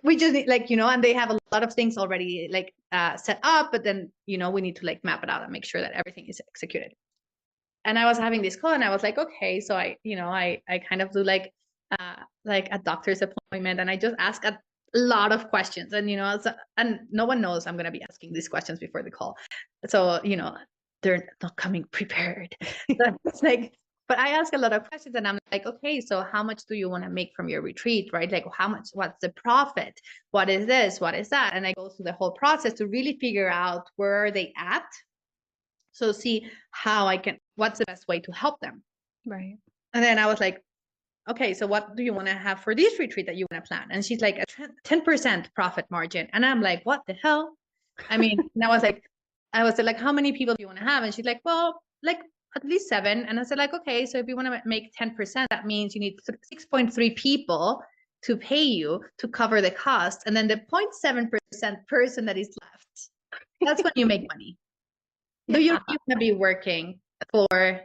We just need, like, you know, and they have a lot of things already like set up, but then, you know, we need to like map it out and make sure that everything is executed. And I was having this call and I was like, okay, so I kind of do like a doctor's appointment, and I just ask a lot of questions, and, you know, and no one knows I'm going to be asking these questions before the call. So, you know, they're not coming prepared. So it's like, but I ask a lot of questions, and I'm like, okay, so how much do you want to make from your retreat, right? Like, how much, what's the profit? What is this? What is that? And I go through the whole process to really figure out where are they at. So see how what's the best way to help them. Right. And then I was like, okay, so what do you want to have for this retreat that you want to plan? And she's like, a 10% profit margin. And I'm like, what the hell? I mean, and I was like, how many people do you want to have? And she's like, well, like at least 7. And I said, like, okay, so if you want to make 10%, that means you need 6.3 people to pay you to cover the cost. And then the 0.7% person that is left, that's when you make money. Do you want to be working for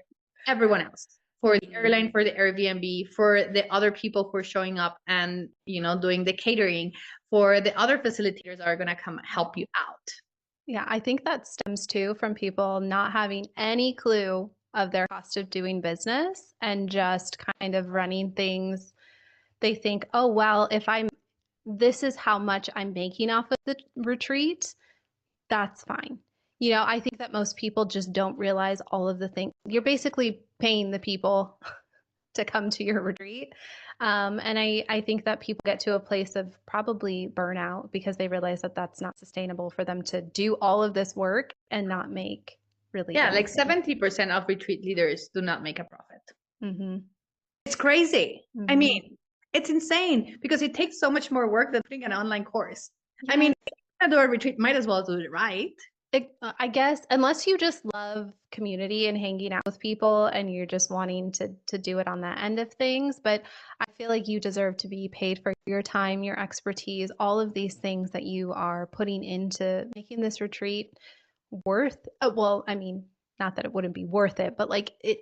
everyone else, for the airline, for the Airbnb, for the other people who are showing up and, you know, doing the catering, for the other facilitators that are going to come help you out? Yeah, I think that stems too from people not having any clue of their cost of doing business and just kind of running things. They think, oh, well, this is how much I'm making off of the retreat, that's fine. You know, I think that most people just don't realize all of the things. You're basically paying the people to come to your retreat. And I think that people get to a place of probably burnout because they realize that that's not sustainable for them to do all of this work and not make really like anything. 70% of retreat leaders do not make a profit. Mm-hmm. It's crazy. Mm-hmm. I mean, it's insane because it takes so much more work than putting an online course. Yes. I mean, if you're gonna do a retreat, might as well do it right. I guess unless you just love community and hanging out with people and you're just wanting to do it on that end of things, but I feel like you deserve to be paid for your time, your expertise, all of these things that you are putting into making this retreat worth well, I mean, not that it wouldn't be worth it, but like it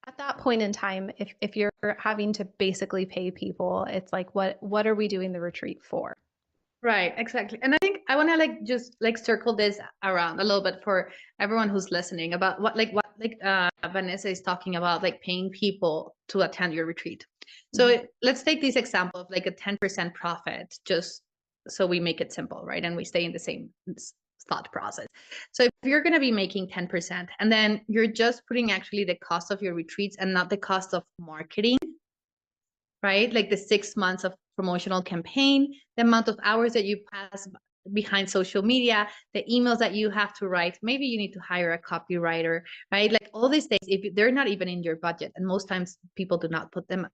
at that point in time, if you're having to basically pay people, it's like what are we doing the retreat for? Right, exactly. And I think I want to like just like circle this around a little bit for everyone who's listening about what Vanessa is talking about, like paying people to attend your retreat. So let's take this example of like a 10% profit, just so we make it simple, right? And we stay in the same thought process. So if you're going to be making 10% and then you're just putting actually the cost of your retreats and not the cost of marketing, right? Like the 6 months of promotional campaign, the amount of hours that you pass behind social media, the emails that you have to write. Maybe you need to hire a copywriter, right? Like all these things, if they're not even in your budget, and most times people do not put them,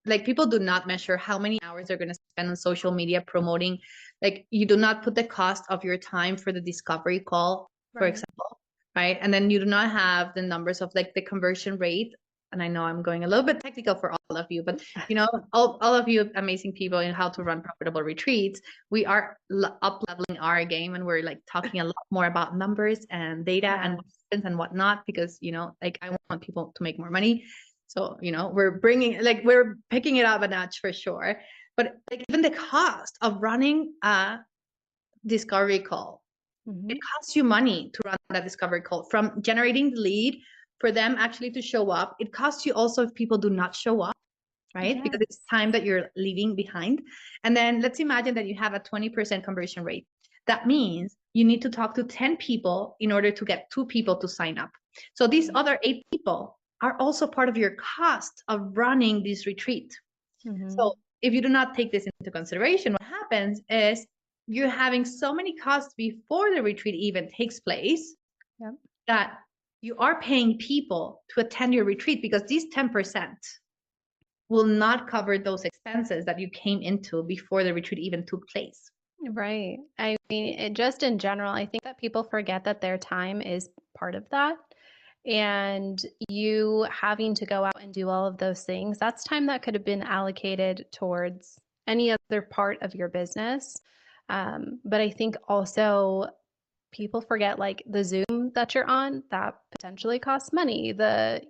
people do not measure how many hours they're going to spend on social media promoting. Like you do not put the cost of your time for the discovery call, for example, right? And then you do not have the numbers of like the conversion rate. And I know I'm going a little bit technical for all of you, but all of you amazing people in how to run profitable retreats, we are up leveling our game, and we're like talking a lot more about numbers and data and what happens and whatnot, because like I want people to make more money. So we're picking it up a notch for sure. But like even the cost of running a discovery call, it costs you money to run that discovery call, from generating the lead for them actually to show up. It costs you also if people do not show up, right? Because it's time that you're leaving behind. And then let's imagine that you have a 20% conversion rate. That means you need to talk to 10 people in order to get 2 people to sign up. So these other 8 people are also part of your cost of running this retreat. So if you do not take this into consideration, what happens is you're having so many costs before the retreat even takes place that you are paying people to attend your retreat, because these 10% will not cover those expenses that you came into before the retreat even took place. Right. I mean, just in general, I think that people forget that their time is part of that. And you having to go out and do all of those things, that's time that could have been allocated towards any other part of your business. But I think also people forget like the Zoom that you're on, that potentially costs money. The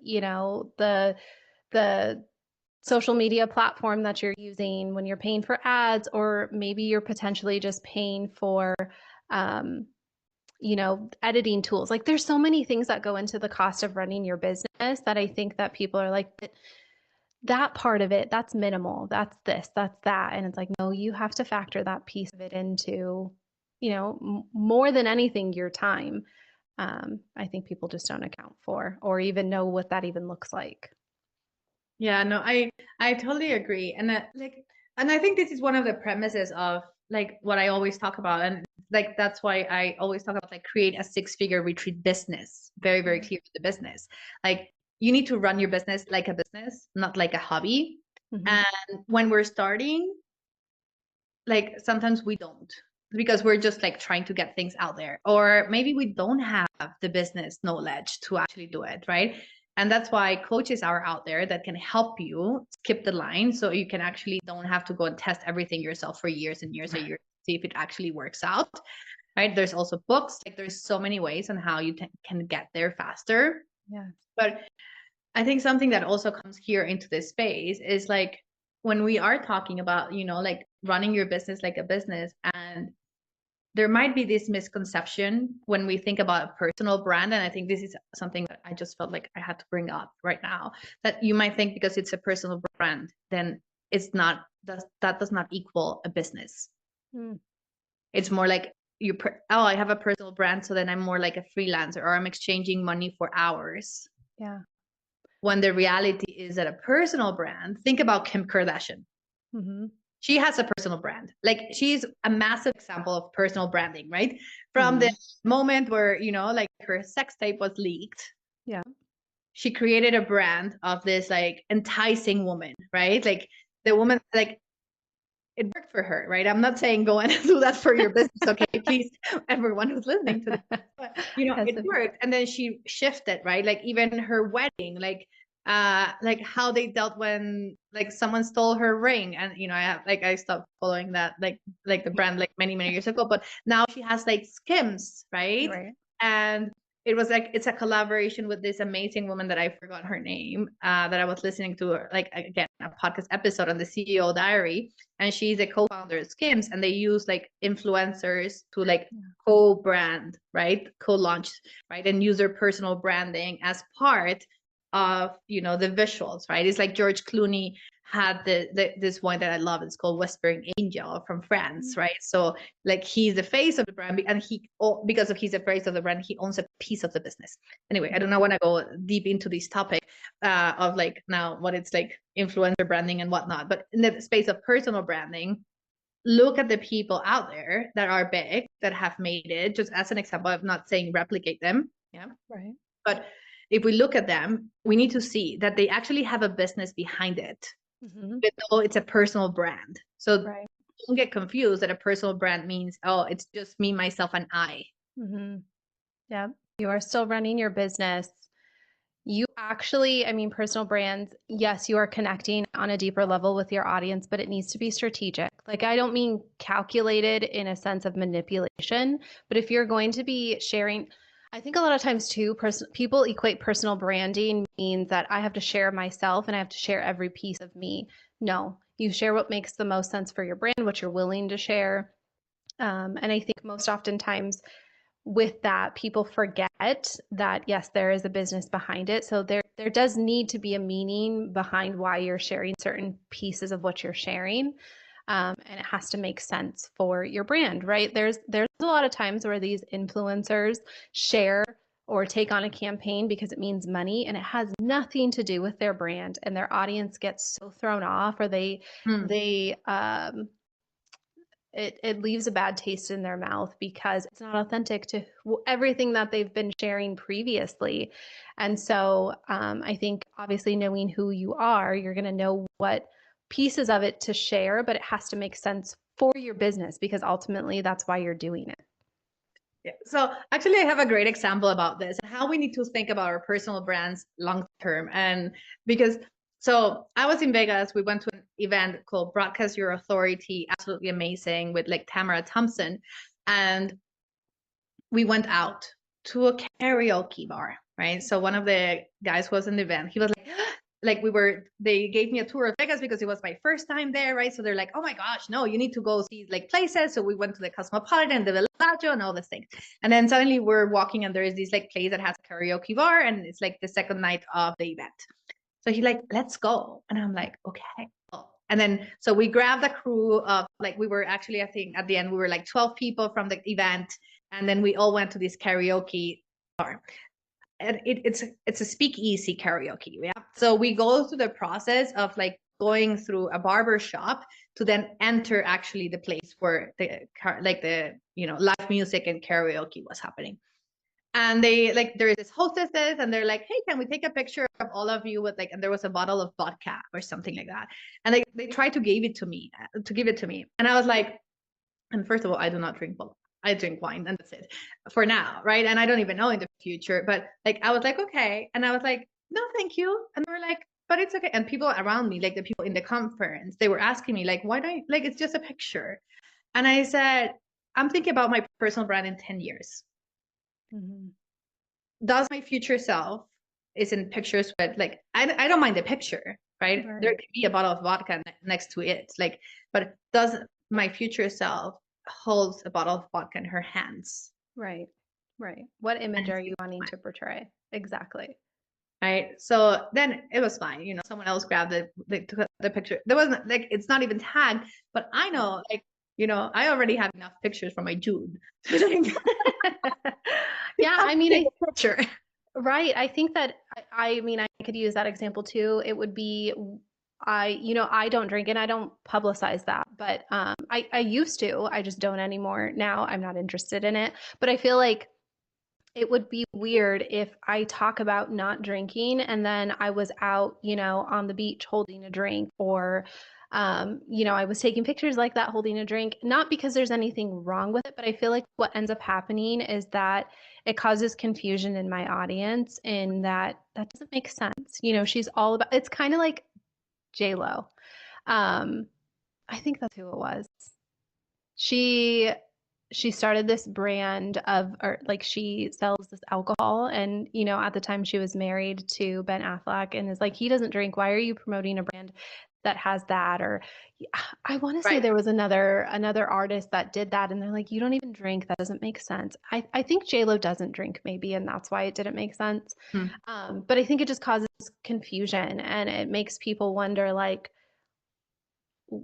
social media platform that you're using when you're paying for ads, or maybe you're potentially just paying for editing tools. Like there's so many things that go into the cost of running your business that I think that people are like, that part of it, that's minimal. That's this, that's that. And it's like, no, you have to factor that piece of it into, more than anything, your time. I think people just don't account for or even know what that even looks like. Yeah, no, I totally agree. And and I think this is one of the premises of like what I always talk about. And like that's why I always talk about like create a 6-figure retreat business. Very, very clear to the business. Like you need to run your business like a business, not like a hobby. And when we're starting, like sometimes we don't, because we're just like trying to get things out there, or maybe we don't have the business knowledge to actually do it, right? And that's why coaches are out there that can help you skip the line, so you can actually don't have to go and test everything yourself for years and years and years to see if it actually works out, right? There's also books, like there's so many ways on how you can get there faster. But I think something that also comes here into this space is like when we are talking about, like running your business like a business, and there might be this misconception when we think about a personal brand. And I think this is something that I just felt like I had to bring up right now, that you might think because it's a personal brand, then it's not, that does not equal a business. It's more like I have a personal brand, so then I'm more like a freelancer, or I'm exchanging money for hours. When the reality is that a personal brand, think about Kim Kardashian. She has a personal brand. Like she's a massive example of personal branding, right? From the moment where, like her sex tape was leaked. She created a brand of this like enticing woman, right? Like the woman, like it worked for her, right? I'm not saying go and do that for your business, okay? Please, everyone who's listening to this, but it worked. And then she shifted, right? Like even her wedding, like how they dealt when like someone stole her ring, and I stopped following that like the brand like many years ago, but now she has like Skims, right? And it was like it's a collaboration with this amazing woman that I forgot her name, that I was listening to, like again a podcast episode on the CEO Diary, and she's a co-founder of Skims, and they use like influencers to like co-brand, right, co-launch, right, and use their personal branding as part of the visuals, right? It's like George Clooney had this one that I love. It's called Whispering Angel from France, right? So like he's the face of the brand, and because of he's the face of the brand, he owns a piece of the business. Anyway, I do not want to go deep into this topic of like now what it's like influencer branding and whatnot, but in the space of personal branding, look at the people out there that are big, that have made it, just as an example. I'm not saying replicate them, right, but if we look at them, we need to see that they actually have a business behind it. Even though it's a personal brand. So don't get confused that a personal brand means, oh, it's just me, myself, and I. Yeah, you are still running your business. You actually, personal brands, yes, you are connecting on a deeper level with your audience, but it needs to be strategic. Like, I don't mean calculated in a sense of manipulation, but if you're going to be sharing, I think a lot of times too, people equate personal branding means that I have to share myself and I have to share every piece of me. No, you share what makes the most sense for your brand, what you're willing to share. And I think most oftentimes with that, people forget that, yes, there is a business behind it. So there does need to be a meaning behind why you're sharing certain pieces of what you're sharing. And it has to make sense for your brand, right? There's a lot of times where these influencers share or take on a campaign because it means money, and it has nothing to do with their brand, and their audience gets so thrown off, or it leaves a bad taste in their mouth because it's not authentic to everything that they've been sharing previously. And so I think obviously knowing who you are, you're going to know what pieces of it to share, but it has to make sense for your business because ultimately that's why you're doing it. Yeah. So actually, I have a great example about this and how we need to think about our personal brands long term. And so I was in Vegas. We went to an event called Broadcast Your Authority, absolutely amazing, with like Tamara Thompson. And we went out to a karaoke bar, right? So one of the guys who was in the event, he was like they gave me a tour of Vegas because it was my first time there, right? So they're like, oh my gosh, no, you need to go see like places. So we went to the Cosmopolitan, the Bellagio, and all these things. And then suddenly we're walking and there is this like place that has a karaoke bar, and it's like the second night of the event. So he's like, let's go. And I'm like, okay. And then, so we grabbed a crew of like, we were actually, I think at the end, we were like 12 people from the event. And then we all went to this karaoke bar. And it's a speakeasy karaoke. Yeah. So we go through the process of like going through a barber shop to then enter actually the place where the live music and karaoke was happening. And they like there is this hostesses and they're like, hey, can we take a picture of all of you with like, and there was a bottle of vodka or something like that. And they tried to give it to me. And I was like, and first of all, I do not drink vodka. I drink wine and that's it for now, right? And I don't even know in the future, but like I was like, okay. And I was like, no, thank you. And they were like, but it's okay. And people around me, like the people in the conference, they were asking me like, why don't you, like, it's just a picture. And I said, I'm thinking about my personal brand in 10 years. Does my future self is in pictures with like, I don't mind the picture, right? There could be a bottle of vodka next to it. Like, but does my future self holds a bottle of vodka in her hands? Right. What image are you wanting to portray? Exactly. Right. So then it was fine. Someone else grabbed the picture. There wasn't like, it's not even tagged, but I know, like, I already have enough pictures from my June. Yeah. I mean, picture. Right. I think that, I could use that example too. It would be, I don't drink and I don't publicize that, but I used to, I just don't anymore. Now I'm not interested in it, but I feel like it would be weird if I talk about not drinking and then I was out, on the beach holding a drink, or, I was taking pictures like that holding a drink, not because there's anything wrong with it, but I feel like what ends up happening is that it causes confusion in my audience, in that doesn't make sense. She's all about, it's kind of like J-Lo. I think that's who it was. She she started this brand of, or like, she sells this alcohol, and at the time she was married to Ben Affleck, and is like, he doesn't drink, why are you promoting a brand that has that? Or I want to say Right. there was another artist that did that, and they're like, you don't even drink, that doesn't make sense. I think J-Lo doesn't drink, maybe, and that's why it didn't make sense. Hmm. But I think it just causes confusion, and it makes people wonder, like,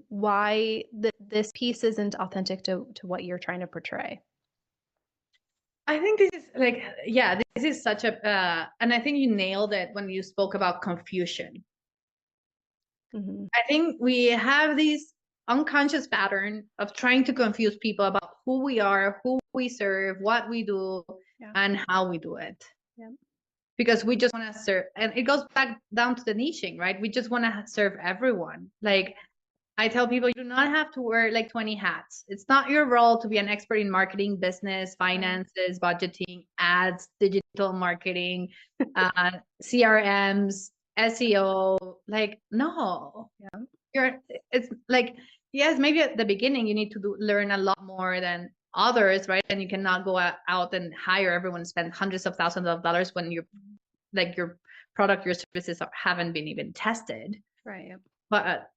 why this piece isn't authentic to what you're trying to portray. I think this is like, yeah, this is such a, and I think you nailed it when you spoke about confusion. Mm-hmm. I think we have this unconscious pattern of trying to confuse people about who we are, who we serve, what we do, Yeah. and how we do it. Yeah. Because we just want to serve, and it goes back down to the niching, right? We just want to serve everyone. Like, I tell people, you do not have to wear like 20 hats. It's not your role to be an expert in marketing, business, finances, budgeting, ads, digital marketing, CRMs, SEO. Like, no. Yeah. It's like, yes, maybe at the beginning you need to learn a lot more than others, right? And you cannot go out and hire everyone, spend hundreds of thousands of dollars when your product, your services haven't been even tested. Right. But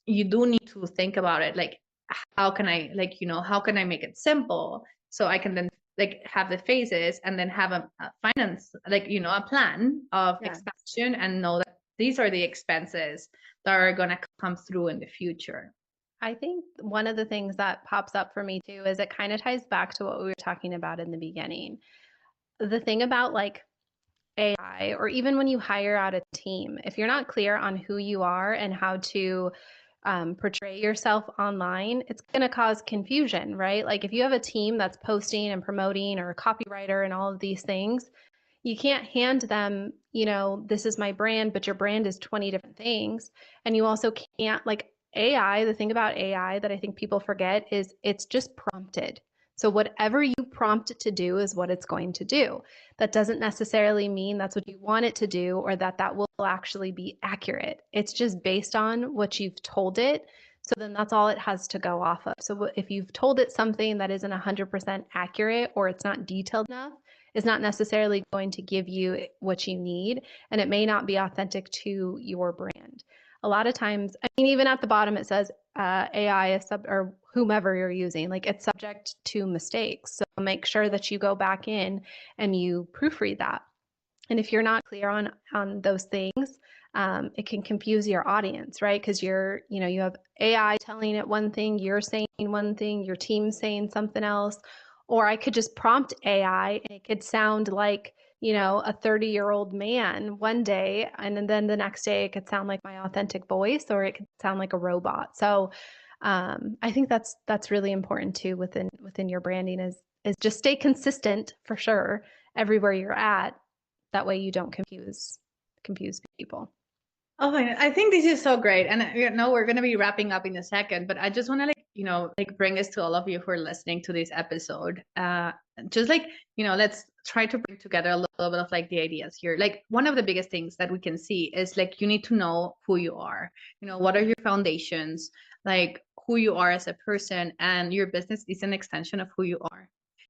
you do need to think about it, like, how can I, like, how can I make it simple so I can then like have the phases and then have a finance, like, a plan of expansion, and know that these are the expenses that are going to come through in the future. I think one of the things that pops up for me too is it kind of ties back to what we were talking about in the beginning. The thing about, like, AI, or even when you hire out a team, if you're not clear on who you are and how to portray yourself online, it's going to cause confusion, right? Like, if you have a team that's posting and promoting, or a copywriter and all of these things, you can't hand them, this is my brand, but your brand is 20 different things. And you also can't, like, AI, the thing about AI that I think people forget is it's just prompted. So whatever you prompt it to do is what it's going to do. That doesn't necessarily mean that's what you want it to do, or that will actually be accurate. It's just based on what you've told it. So then that's all it has to go off of. So if you've told it something that isn't 100% accurate, or it's not detailed enough, is not necessarily going to give you what you need, and it may not be authentic to your brand. A lot of times, I mean, even at the bottom it says AI is or whomever you're using, like, it's subject to mistakes. So make sure that you go back in and you proofread that. And if you're not clear on those things, it can confuse your audience, right? Because you have AI telling it one thing, you're saying one thing, your team's saying something else. Or I could just prompt AI and it could sound like, a 30-year-old man one day, and then the next day it could sound like my authentic voice, or it could sound like a robot. So I think that's really important too within your branding, is just stay consistent for sure everywhere you're at. That way you don't confuse people. Oh my God, I think this is so great. And we're going to be wrapping up in a second, but I just want to bring this to all of you who are listening to this episode. Just let's try to bring together a little bit of like the ideas here. Like, one of the biggest things that we can see is, like, you need to know who you are. What are your foundations, like who you are as a person, and your business is an extension of who you are.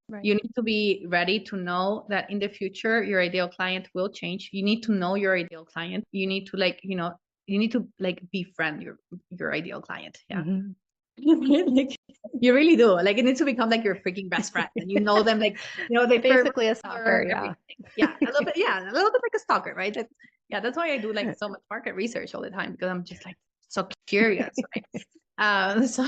Right. You need to be ready to know that in the future, your ideal client will change. You need to know your ideal client. You need to befriend your ideal client. Yeah. Mm-hmm. Like, you really do. Like, it needs to become like your freaking best friend, and know them, like, they basically a stalker. Yeah. Yeah. A little bit. Yeah. A little bit like a stalker, right? That's why I do like so much market research all the time, because I'm just like so curious, right? So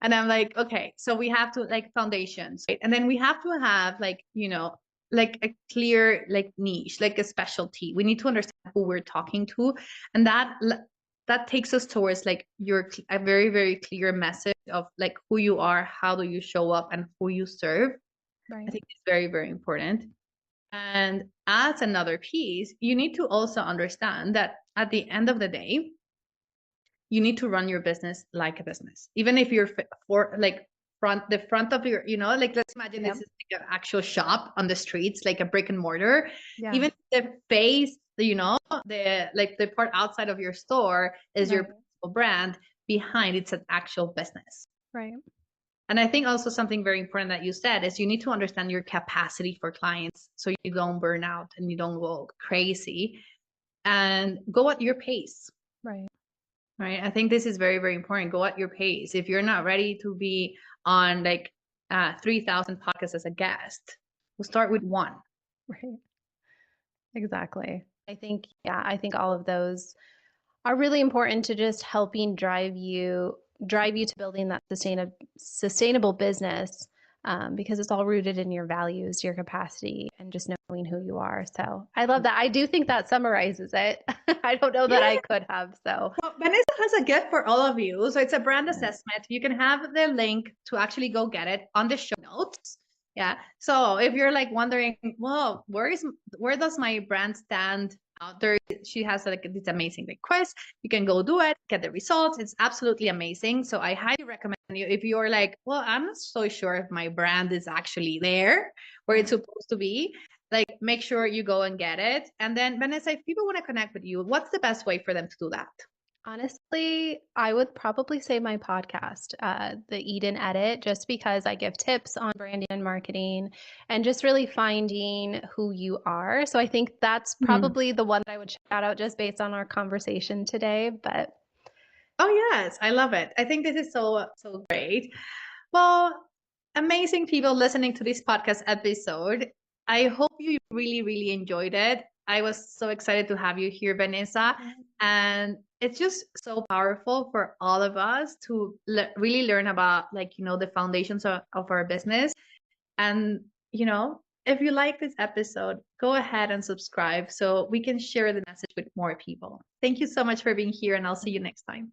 and I'm like, okay, so we have to, like, foundations, right? And then we have to have, like, like a clear, like, niche, like a specialty. We need to understand who we're talking to. And that takes us towards, like, a very, very clear message of, like, who you are, how do you show up, and who you serve. Right. I think it's very, very important. And as another piece, you need to also understand that at the end of the day, you need to run your business like a business. Even if you're for like the front of your, like let's imagine this is like an actual shop on the streets, like a brick and mortar. Yeah. Even the face, the part outside of your store is your personal brand. Behind it's an actual business. Right. And I think also something very important that you said is you need to understand your capacity for clients so you don't burn out and you don't go crazy, and go at your pace. Right. Right. I think this is very, very important. Go at your pace. If you're not ready to be on like 3,000 podcasts as a guest, we'll start with one. Right. Exactly. I think all of those are really important to just helping drive you to building that sustainable business, because it's all rooted in your values, your capacity, and just knowing who you are. So I love that. I do think that summarizes it. I don't know that I could have. So well, Vanessa has a gift for all of you. So it's a brand assessment. You can have the link to actually go get it on the show notes. Yeah. So if you're like wondering, well, where does my brand stand out there? She has like this amazing quiz. You can go do it, get the results. It's absolutely amazing. So I highly recommend you if you're like, well, I'm not so sure if my brand is actually there where it's supposed to be. Like, make sure you go and get it. And then Vanessa, if people want to connect with you, what's the best way for them to do that? honestly, I would probably say my podcast, the Eden Edit, just because I give tips on branding and marketing and just really finding who you are. So I think that's probably the one that I would shout out just based on our conversation today. But oh yes, I love it. I think this is so great. Well, amazing people listening to this podcast episode. I hope you really, really enjoyed it. I was so excited to have you here, Vanessa. And it's just so powerful for all of us to really learn about the foundations of our business. And, if you like this episode, go ahead and subscribe so we can share the message with more people. Thank you so much for being here, and I'll see you next time.